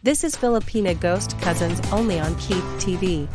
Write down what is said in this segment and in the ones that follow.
This is Filipina Ghost Cousins only on Keep TV.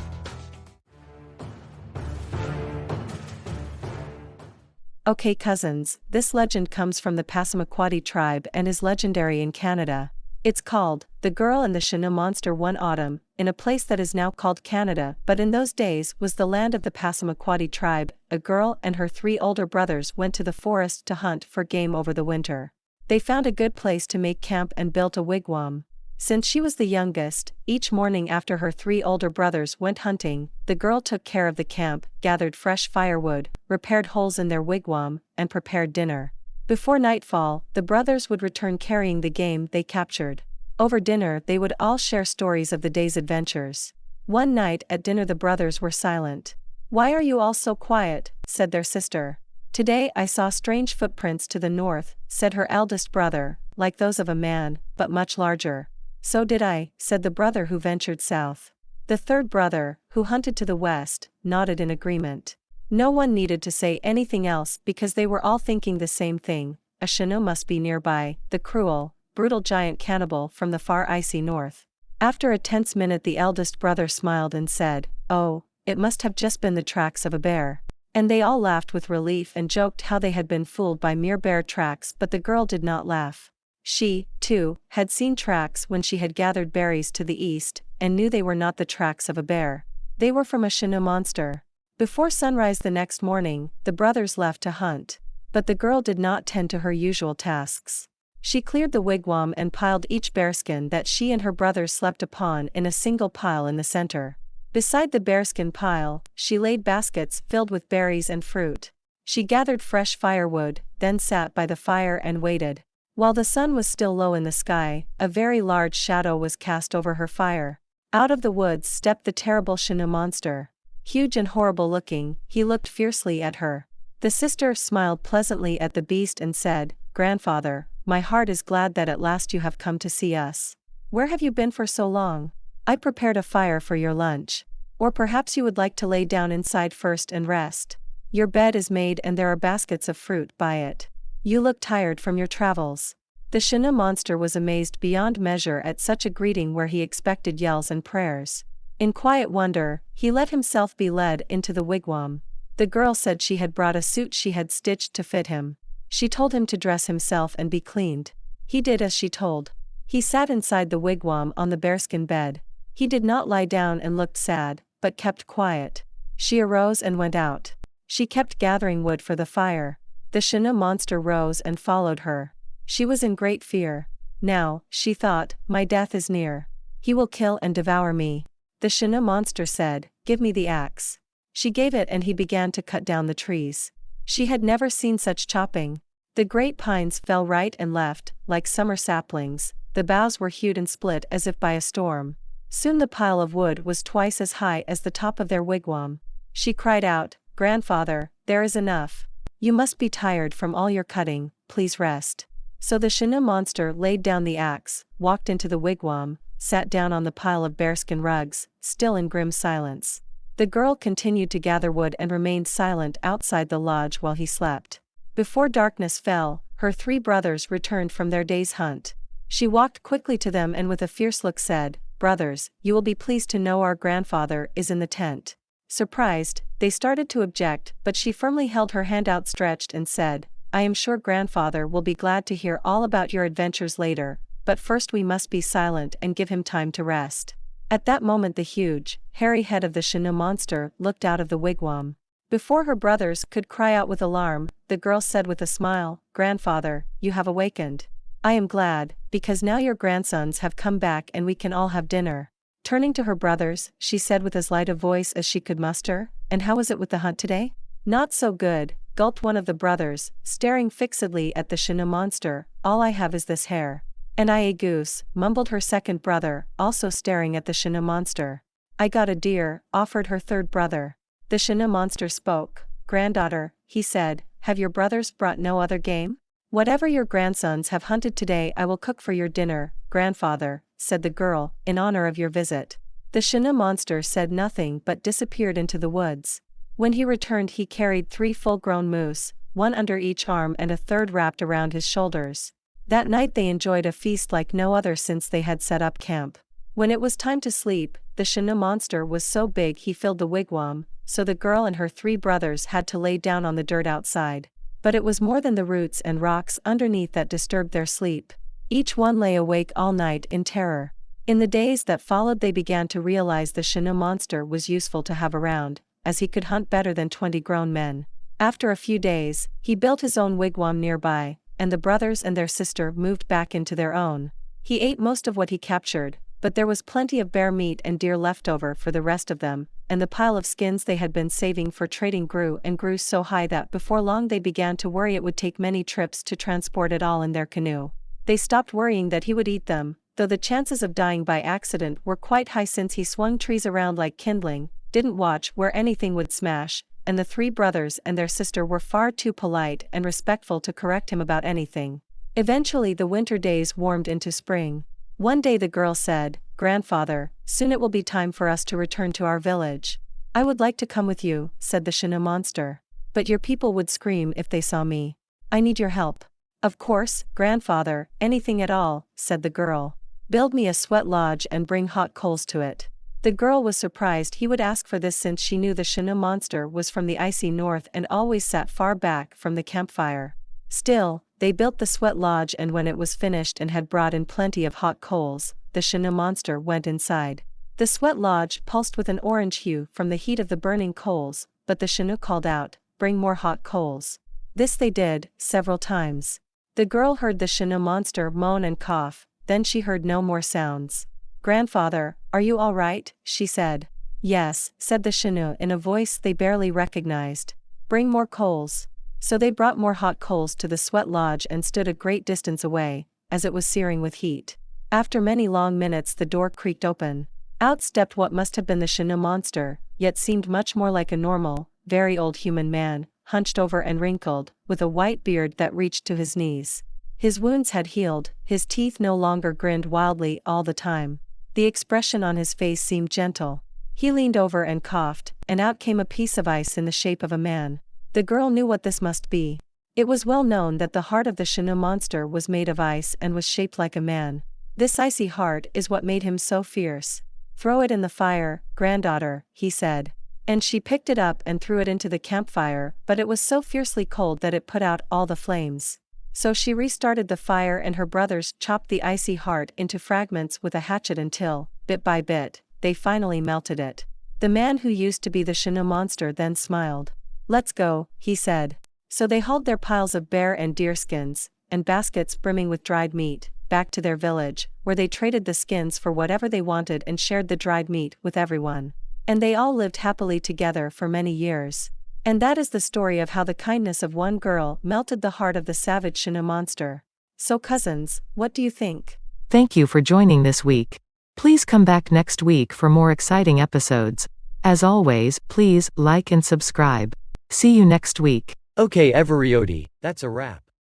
Okay cousins, this legend comes from the Passamaquoddy tribe and is legendary in Canada. It's called, The Girl and the Chenoo Monster. One autumn, in a place that is now called Canada but in those days was the land of the Passamaquoddy tribe, a girl and her 3 older brothers went to the forest to hunt for game over the winter. They found a good place to make camp and built a wigwam. Since she was the youngest, each morning after her 3 older brothers went hunting, the girl took care of the camp, gathered fresh firewood, repaired holes in their wigwam, and prepared dinner. Before nightfall, the brothers would return carrying the game they captured. Over dinner they would all share stories of the day's adventures. One night at dinner the brothers were silent. "Why are you all so quiet?" said their sister. "Today I saw strange footprints to the north," said her eldest brother, "like those of a man, but much larger." "So did I," said the brother who ventured south. The third brother, who hunted to the west, nodded in agreement. No one needed to say anything else because they were all thinking the same thing: a Chenoo must be nearby, the cruel, brutal giant cannibal from the far icy north. After a tense minute the eldest brother smiled and said, "Oh, it must have just been the tracks of a bear." And they all laughed with relief and joked how they had been fooled by mere bear tracks, but the girl did not laugh. She, too, had seen tracks when she had gathered berries to the east, and knew they were not the tracks of a bear. They were from a Chenoo monster. Before sunrise the next morning, the brothers left to hunt. But the girl did not tend to her usual tasks. She cleared the wigwam and piled each bearskin that she and her brothers slept upon in a single pile in the center. Beside the bearskin pile, she laid baskets filled with berries and fruit. She gathered fresh firewood, then sat by the fire and waited. While the sun was still low in the sky, a very large shadow was cast over her fire. Out of the woods stepped the terrible Chenoo monster. Huge and horrible looking, he looked fiercely at her. The sister smiled pleasantly at the beast and said, "Grandfather, my heart is glad that at last you have come to see us. Where have you been for so long? I prepared a fire for your lunch. Or perhaps you would like to lay down inside first and rest. Your bed is made and there are baskets of fruit by it. You look tired from your travels." The Chenoo monster was amazed beyond measure at such a greeting where he expected yells and prayers. In quiet wonder, he let himself be led into the wigwam. The girl said she had brought a suit she had stitched to fit him. She told him to dress himself and be cleaned. He did as she told. He sat inside the wigwam on the bearskin bed. He did not lie down and looked sad, but kept quiet. She arose and went out. She kept gathering wood for the fire. The Chenoo monster rose and followed her. She was in great fear. "Now," she thought, "my death is near. He will kill and devour me." The Chenoo monster said, "Give me the axe." She gave it and he began to cut down the trees. She had never seen such chopping. The great pines fell right and left, like summer saplings. The boughs were hewed and split as if by a storm. Soon the pile of wood was twice as high as the top of their wigwam. She cried out, "Grandfather, there is enough. You must be tired from all your cutting, please rest." So the Chenoo monster laid down the axe, walked into the wigwam, sat down on the pile of bearskin rugs, still in grim silence. The girl continued to gather wood and remained silent outside the lodge while he slept. Before darkness fell, her 3 brothers returned from their day's hunt. She walked quickly to them and with a fierce look said, "Brothers, you will be pleased to know our grandfather is in the tent." Surprised, they started to object, but she firmly held her hand outstretched and said, "I am sure grandfather will be glad to hear all about your adventures later, but first we must be silent and give him time to rest." At that moment the huge, hairy head of the Chenoo monster looked out of the wigwam. Before her brothers could cry out with alarm, the girl said with a smile, "Grandfather, you have awakened. I am glad, because now your grandsons have come back and we can all have dinner." Turning to her brothers, she said with as light a voice as she could muster, "And how was it with the hunt today?" "Not so good," gulped one of the brothers, staring fixedly at the Chenoo monster. "All I have is this hair." "And I a goose," mumbled her second brother, also staring at the Chenoo monster. "I got a deer," offered her third brother. The Chenoo monster spoke. "Granddaughter," he said, "have your brothers brought no other game? Whatever your grandsons have hunted today I will cook for your dinner." "Grandfather," said the girl, "in honor of your visit." The Chenoo monster said nothing but disappeared into the woods. When he returned he carried 3 full-grown moose, one under each arm and a third wrapped around his shoulders. That night they enjoyed a feast like no other since they had set up camp. When it was time to sleep, the Chenoo monster was so big he filled the wigwam, so the girl and her 3 brothers had to lay down on the dirt outside. But it was more than the roots and rocks underneath that disturbed their sleep. Each one lay awake all night in terror. In the days that followed they began to realize the Chenoo monster was useful to have around, as he could hunt better than 20 grown men. After a few days, he built his own wigwam nearby, and the brothers and their sister moved back into their own. He ate most of what he captured, but there was plenty of bear meat and deer left over for the rest of them, and the pile of skins they had been saving for trading grew and grew so high that before long they began to worry it would take many trips to transport it all in their canoe. They stopped worrying that he would eat them, though the chances of dying by accident were quite high since he swung trees around like kindling, didn't watch where anything would smash, and the 3 brothers and their sister were far too polite and respectful to correct him about anything. Eventually the winter days warmed into spring. One day the girl said, "Grandfather, soon it will be time for us to return to our village." "I would like to come with you," said the Chenoo monster. "But your people would scream if they saw me. I need your help." "Of course, grandfather, anything at all," said the girl. "Build me a sweat lodge and bring hot coals to it." The girl was surprised he would ask for this since she knew the Chenoo monster was from the icy north and always sat far back from the campfire. Still, they built the sweat lodge, and when it was finished and had brought in plenty of hot coals, the Chenoo monster went inside. The sweat lodge pulsed with an orange hue from the heat of the burning coals, but the Chenoo called out, "Bring more hot coals." This they did, several times. The girl heard the Chenoo monster moan and cough, then she heard no more sounds. "Grandfather, are you all right?" she said. "Yes," said the Chenoo in a voice they barely recognized. "Bring more coals." So they brought more hot coals to the sweat lodge and stood a great distance away, as it was searing with heat. After many long minutes the door creaked open. Out stepped what must have been the Chenoo monster, yet seemed much more like a normal, very old human man, hunched over and wrinkled, with a white beard that reached to his knees. His wounds had healed, his teeth no longer grinned wildly all the time. The expression on his face seemed gentle. He leaned over and coughed, and out came a piece of ice in the shape of a man. The girl knew what this must be. It was well known that the heart of the Chenoo monster was made of ice and was shaped like a man. This icy heart is what made him so fierce. "Throw it in the fire, granddaughter," he said. And she picked it up and threw it into the campfire, but it was so fiercely cold that it put out all the flames. So she restarted the fire and her brothers chopped the icy heart into fragments with a hatchet until, bit by bit, they finally melted it. The man who used to be the Chenoo monster then smiled. "Let's go," he said. So they hauled their piles of bear and deer skins, and baskets brimming with dried meat, back to their village, where they traded the skins for whatever they wanted and shared the dried meat with everyone. And they all lived happily together for many years. And that is the story of how the kindness of one girl melted the heart of the savage Chenoo monster. So cousins, what do you think? Thank you for joining this week. Please come back next week for more exciting episodes. As always, please like and subscribe. See you next week. Okay, everybody, that's a wrap.